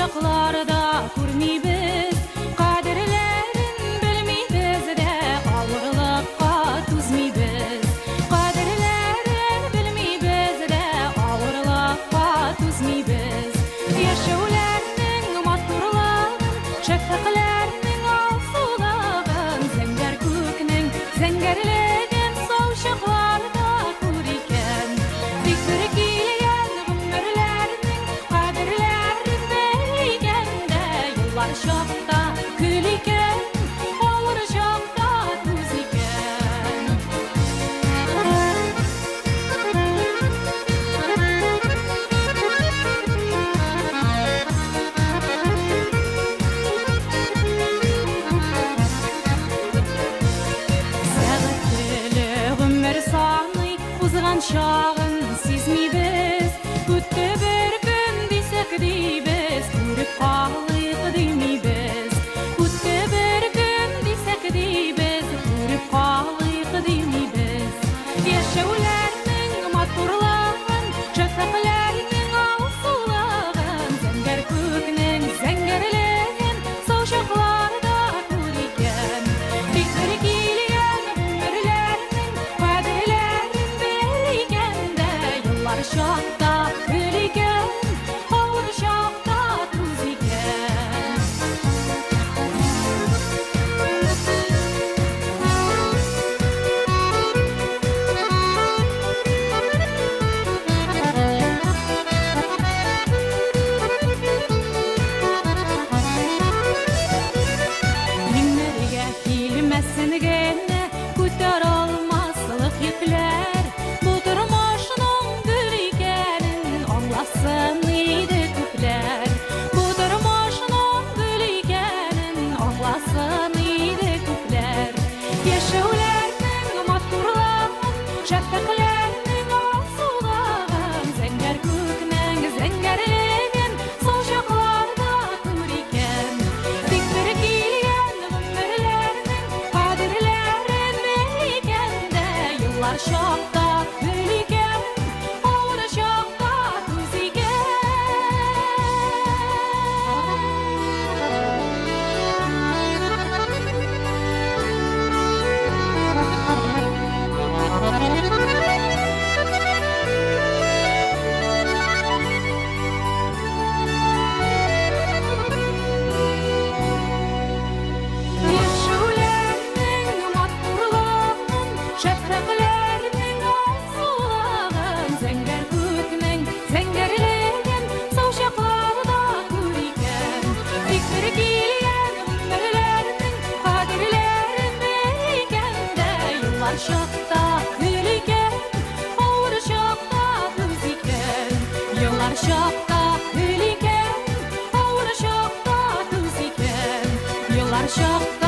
şaklarda kurmibez, kaderlerin bilmibez de ağırlıkka tuzmibez. Kaderlerin bilmibez de ağırlıkka tuzmibez. Yaşavlarning maturlığın, şefaklarning alsulağın, zenger kökning zengerlegen sol şaklarda kuriken. Fikri giyen ömürlerning kaderlerin beygende, yıllar şokta küliken, ağır şokta tuziken. Sağıtlı ömür sanıy uzgan şağın sizmibez, kütte bir gün disek dibez, kürüp kalıp dimibez. Kütte bir gün disek dibez, kürüp kalıp dimibez. Yaşavlarning maturlığın, şefaklarning alsulağın, zenger kökning zengerlegen sol şaklarda kuriken. Fikri giyen ömürlerning kaderlerin beygende, yıllar şokta küliken, ağır şokta tuziken. Günlerge kilmesin gene, küter olmazlık yükler. Bu durmuşunun gülikenin anlasın iyiydi küpler. Bu durmuşunun gülikenin anlasın iyiydi küpler. Yaşavlarning maturlığın, şefaklarning alsulağın, zenger kökning zengerlegen sol şaklarda kuriken. Fikri giyen ömürlerning kaderlerin beygende, yıllar şokta küliken, ağır şokta tuziken. Yaşavlarning maturlığın, şefaklarning alsulağın, zenger kökning zengerlegen sol şaklarda kuriken. Fikri giyen ömürlerning kaderlerin beygende, yıllar şokta küliken, ağır şokta tuziken. Yıllar şokta küliken, ağır şokta tuziken. Yıllar şokta